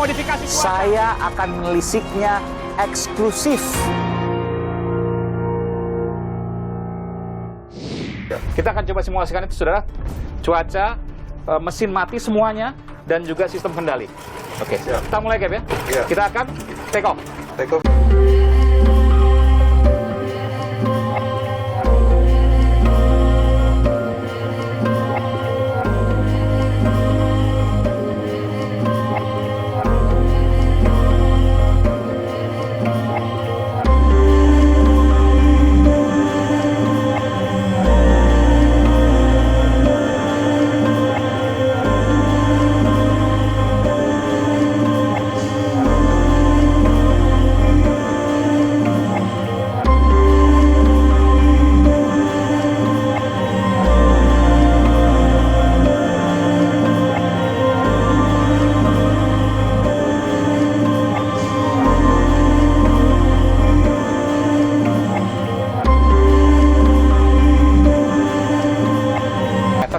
modifikasi cuaca. Saya akan menelisiknya eksklusif. Kita akan coba simulasikan itu, saudara. Cuaca, mesin mati semuanya, dan juga sistem kendali. Oke, kita mulai, Cap, ya? Iya. Kita akan take off. Take off.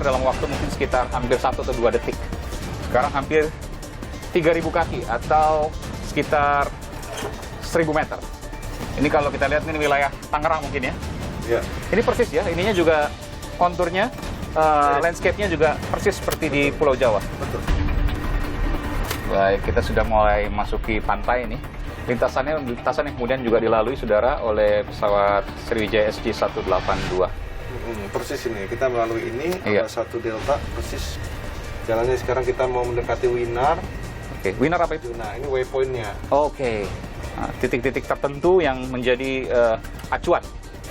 Dalam waktu mungkin sekitar hampir 1 atau 2 detik. Sekarang hampir 3.000 kaki atau sekitar 1.000 meter. Ini kalau kita lihat ini wilayah Tangerang mungkin ya. Iya. Ini persis ya, ininya juga konturnya, landscape-nya juga persis seperti di Pulau Jawa. Betul. Baik, kita sudah mulai masuki pantai ini. Lintasan yang kemudian juga dilalui, saudara, oleh pesawat Sriwijaya SJ182. Persis ini, kita melalui ini, Iya. ada satu delta, persis. Jalannya sekarang kita mau mendekati Winar. Oke, Winar apa itu? Nah, ini waypoint-nya. Oke. Nah, titik-titik tertentu yang menjadi acuan.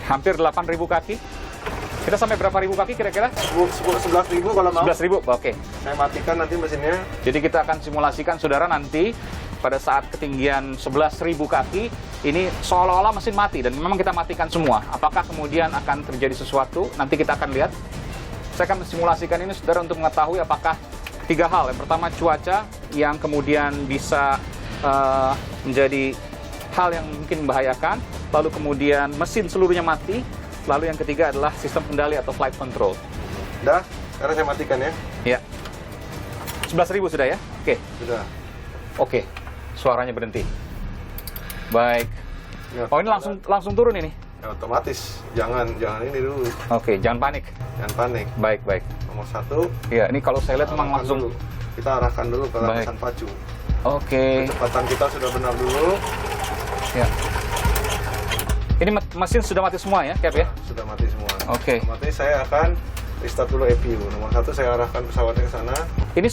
Hampir 8.000 kaki. Kita sampai berapa ribu kaki kira-kira? 11.000 kalau mau. 11.000, oke. Saya matikan nanti mesinnya. Jadi kita akan simulasikan, saudara, nanti pada saat ketinggian 11.000 kaki, ini seolah-olah mesin mati dan memang kita matikan semua. Apakah kemudian akan terjadi sesuatu? Nanti kita akan lihat. Saya akan mensimulasikan ini, saudara, untuk mengetahui apakah 3 hal. Yang pertama, cuaca yang kemudian bisa menjadi hal yang mungkin membahayakan. Lalu kemudian mesin seluruhnya mati. Lalu yang ketiga adalah sistem kendali atau flight control. Dah, sekarang saya matikan ya. Ya. 11.000 sudah ya? Oke. Sudah. Oke. Suaranya berhenti. Baik. Ya, Oh, ini langsung turun ini. ya, otomatis. Jangan ini dulu. Oke, jangan panik. Jangan panik. Baik, baik. Nomor 1. Ya, ini kalau saya lihat memang arahkan langsung. dulu. Kita arahkan dulu ke Baik. landasan pacu. Oke. Kecepatan kita sudah benar dulu. Ya. Ini mesin sudah mati semua ya, Cap ya? Sudah mati semua. Oke. Otomatis saya akan restart dulu EPU. Nomor 1 saya arahkan pesawatnya ke sana. Ini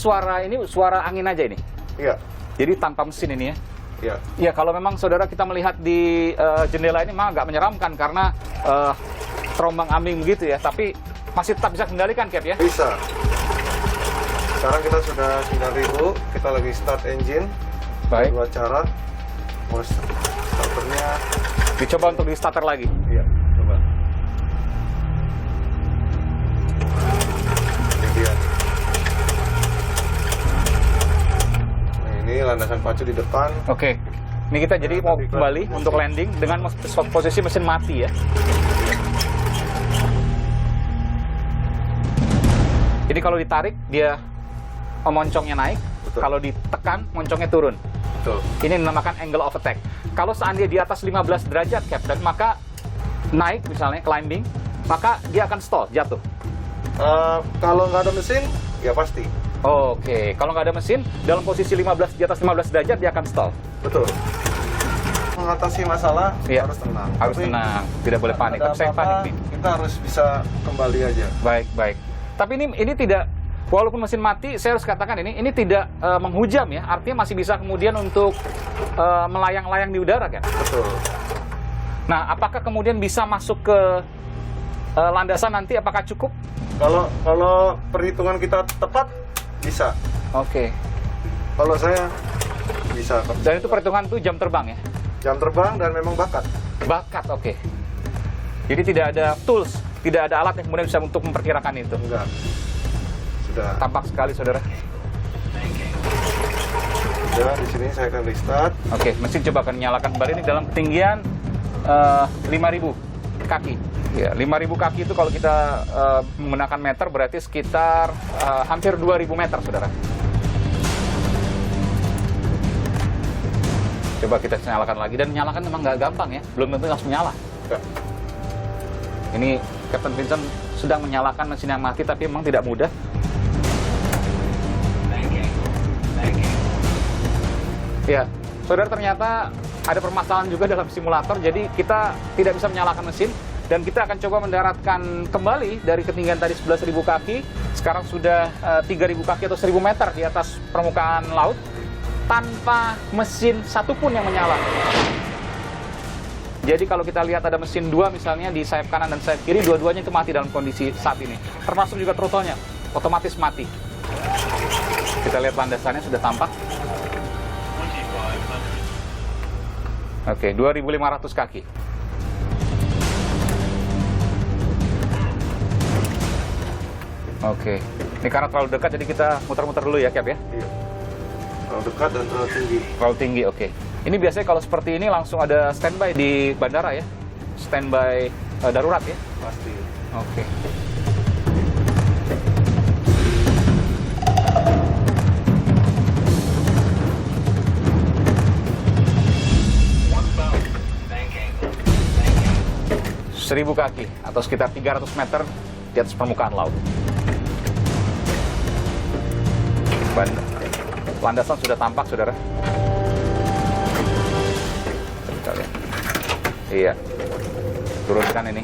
suara angin aja ini. Iya. Jadi tanpa mesin ini ya. Iya. Ya, kalau memang saudara kita melihat di jendela ini memang agak menyeramkan karena terombang-ambing begitu ya, tapi masih tetap bisa kendalikan, Cap ya? Bisa. Sekarang kita sudah 9.000, kita lagi start engine. Baik. Dua cara. Mau starternya. Dicoba untuk di starter lagi. Iya, coba. Ini dia. Nah, ini landasan pacu di depan. Oke. Ini kita jadi mau kembali untuk landing dengan posisi mesin mati ya. Jadi kalau ditarik dia moncongnya naik, Betul. kalau ditekan moncongnya turun. Betul. Ini dinamakan angle of attack. Kalau seandainya di atas 15 derajat, Cap, dan maka naik misalnya climbing, maka dia akan stall, jatuh. Kalau nggak ada mesin, ya pasti. Oke, kalau nggak ada mesin, dalam posisi di atas 15 derajat dia akan stall. Betul. Mengatasi masalah Iya. harus tenang. Harus Tapi tenang, tidak boleh panik. ada Tapi saya apa-apa, panik nih. kita harus bisa kembali aja. Baik, baik. Tapi ini tidak, walaupun mesin mati, saya harus katakan ini tidak menghujam ya. Artinya masih bisa kemudian untuk melayang-layang di udara kan. Betul. Nah, apakah kemudian bisa masuk ke landasan nanti? Apakah cukup? Kalau perhitungan kita tepat, bisa. Oke. Kalau saya bisa. Dan itu perhitungan itu jam terbang ya? Jam terbang dan memang bakat. Bakat, oke. Jadi tidak ada tools, tidak ada alat yang kemudian bisa untuk memperkirakan itu. Enggak. Sudah. Tampak sekali, saudara. Sudah, di sini saya akan restart. Oke, mesin coba akan nyalakan kembali ini dalam ketinggian 5.000 kaki. Ya, 5.000 kaki itu kalau kita menggunakan meter berarti sekitar hampir 2.000 meter, saudara. Coba kita nyalakan lagi, dan menyalakan memang nggak gampang ya, belum tentu langsung nyala. Enggak. Ini Captain Vincent sedang menyalakan mesin yang mati, tapi memang tidak mudah. Ya, saudara, ternyata ada permasalahan juga dalam simulator, jadi kita tidak bisa menyalakan mesin, dan kita akan coba mendaratkan kembali dari ketinggian tadi 11.000 kaki, sekarang sudah 3.000 kaki atau 1.000 meter di atas permukaan laut, tanpa mesin satupun yang menyala. Jadi kalau kita lihat ada mesin 2 misalnya di sayap kanan dan sayap kiri, dua-duanya itu mati dalam kondisi saat ini. Termasuk juga throttle-nya, otomatis mati. Kita lihat landasannya sudah tampak. Oke, 2.500 kaki. Oke, ini karena terlalu dekat, jadi kita muter-muter dulu ya, Cap ya? Iya. Terlalu dekat dan terlalu tinggi. Terlalu tinggi, oke. Ini biasanya kalau seperti ini langsung ada standby di bandara ya? Standby darurat ya? Pasti. Oke. Seribu kaki atau sekitar 300 meter di atas permukaan laut. Landasan sudah tampak, saudara. Kita lihat. Iya. Turunkan ini.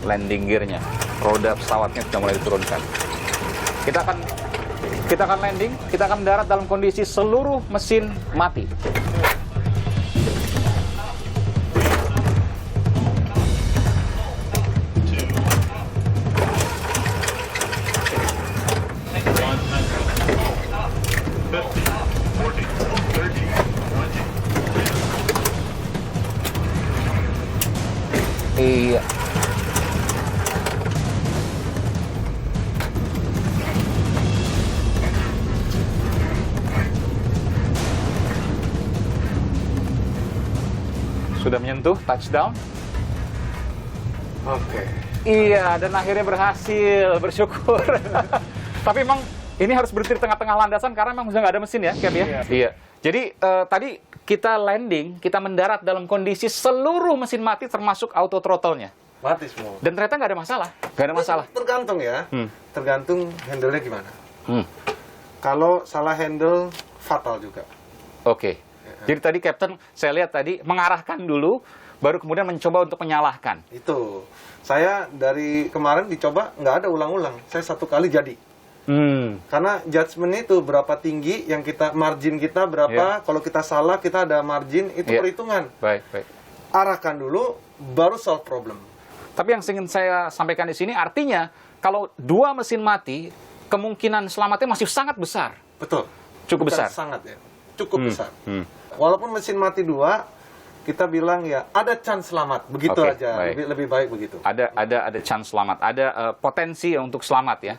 Landing gear-nya. Roda pesawatnya sudah mulai diturunkan. Kita akan landing, kita akan mendarat dalam kondisi seluruh mesin mati. Iya. Sudah menyentuh touchdown. Oke. Iya, dan akhirnya berhasil, bersyukur. Tapi memang ini harus berhenti di tengah-tengah landasan karena memang sudah nggak ada mesin ya, Cap ya? Iya. Jadi tadi kita landing, kita mendarat dalam kondisi seluruh mesin mati termasuk auto throttle-nya. Mati semua. Dan ternyata nggak ada masalah. Nggak ada masalah. Tergantung ya. Tergantung handle-nya gimana. Hmm. Kalau salah handle, fatal juga. Oke. Jadi tadi Captain, saya lihat tadi mengarahkan dulu, baru kemudian mencoba untuk menyalahkan. Itu. Saya dari kemarin dicoba, nggak ada ulang-ulang. Saya satu kali jadi. Karena judgement itu berapa tinggi yang kita, margin kita berapa, kalau kita salah kita ada margin, itu perhitungan. Baik, baik. Arahkan dulu, baru solve problem. Tapi yang ingin saya sampaikan di sini artinya kalau dua mesin mati, kemungkinan selamatnya masih sangat besar. Betul. Cukup Bukan besar. sangat ya. Cukup besar. Walaupun mesin mati 2, kita bilang ya ada chance selamat, begitu aja. Baik. Lebih baik begitu. Ada chance selamat, ada potensi untuk selamat ya.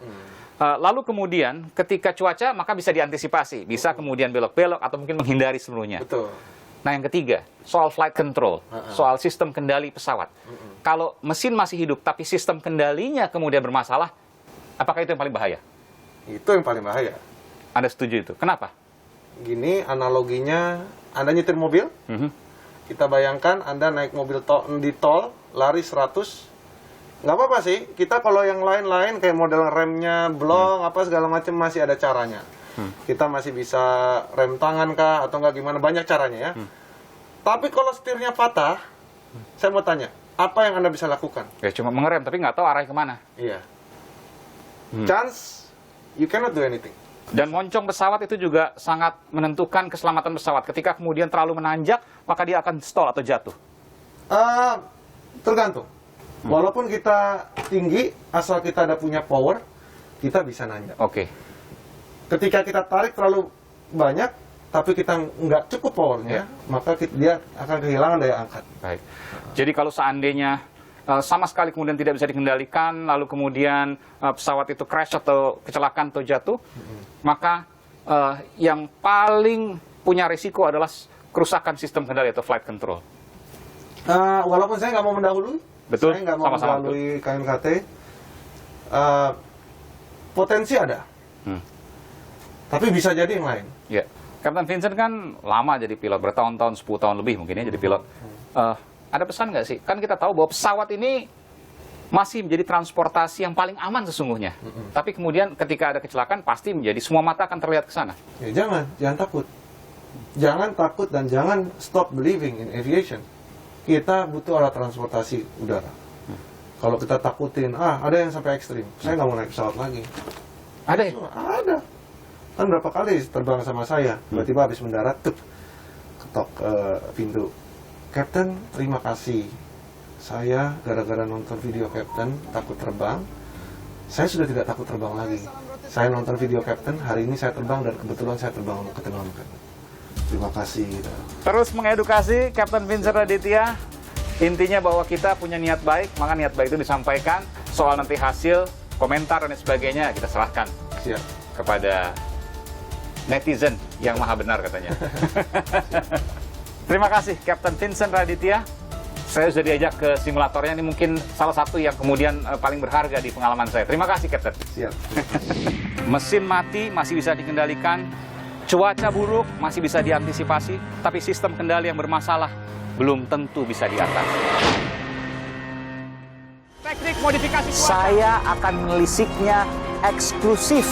Lalu kemudian ketika cuaca maka bisa diantisipasi, bisa kemudian belok-belok atau mungkin menghindari seluruhnya. Betul. Nah yang ketiga, soal flight control, soal sistem kendali pesawat. Kalau mesin masih hidup tapi sistem kendalinya kemudian bermasalah, apakah itu yang paling bahaya? Itu yang paling bahaya. Anda setuju itu? Kenapa? Gini analoginya, Anda nyetir mobil, kita bayangkan Anda naik mobil di tol, lari 100, nggak apa-apa sih. Kita kalau yang lain-lain kayak model remnya, blong, apa segala macam masih ada caranya. Kita masih bisa rem tangan kah, atau nggak gimana, banyak caranya ya. Tapi kalau setirnya patah, saya mau tanya, apa yang Anda bisa lakukan? Ya cuma mengerem, tapi nggak tahu arahnya kemana. Iya. Chance, you cannot do anything. Dan moncong pesawat itu juga sangat menentukan keselamatan pesawat. Ketika kemudian terlalu menanjak, maka dia akan stall atau jatuh. Tergantung. Walaupun kita tinggi, asal kita ada punya power, kita bisa nanjak. Oke. Ketika kita tarik terlalu banyak, tapi kita nggak cukup powernya, maka dia akan kehilangan daya angkat. Baik. Jadi kalau seandainya sama sekali kemudian tidak bisa dikendalikan, lalu kemudian pesawat itu crash atau kecelakaan atau jatuh, maka yang paling punya risiko adalah kerusakan sistem kendali atau flight control. Walaupun saya nggak mau mendahului, betul, saya nggak mau mendahului KNKT, potensi ada, tapi bisa jadi yang lain. Ya. Kapten Vincent kan lama jadi pilot, bertahun-tahun, 10 tahun lebih mungkin ya jadi pilot. Ada pesan nggak sih? Kan kita tahu bahwa pesawat ini masih menjadi transportasi yang paling aman sesungguhnya. Tapi kemudian ketika ada kecelakaan pasti menjadi semua mata akan terlihat ke sana. Ya jangan takut. Jangan takut dan jangan stop believing in aviation. Kita butuh alat transportasi udara. Kalau kita takutin, ada yang sampai ekstrim. Saya nggak mau naik pesawat lagi. Ada ya? Ada. Kan berapa kali terbang sama saya, tiba-tiba habis mendarat, ketok pintu. Kapten, terima kasih. Saya gara-gara nonton video Kapten takut terbang. Saya sudah tidak takut terbang lagi. Saya nonton video Kapten, hari ini saya terbang dan kebetulan saya terbang ketemu sama Kapten. Terima kasih. Terus mengedukasi Kapten Vincent Raditya. Intinya bahwa kita punya niat baik, maka niat baik itu disampaikan. Soal nanti hasil, komentar dan sebagainya kita serahkan Siap. kepada netizen yang maha benar katanya. Terima kasih Kapten Vincent Raditya. Saya sudah diajak ke simulatornya, ini mungkin salah satu yang kemudian paling berharga di pengalaman saya. Terima kasih Kapten. Siap. Mesin mati masih bisa dikendalikan, cuaca buruk masih bisa diantisipasi, tapi sistem kendali yang bermasalah belum tentu bisa diatasi. Teknik modifikasi cuaca. Saya akan menelisiknya eksklusif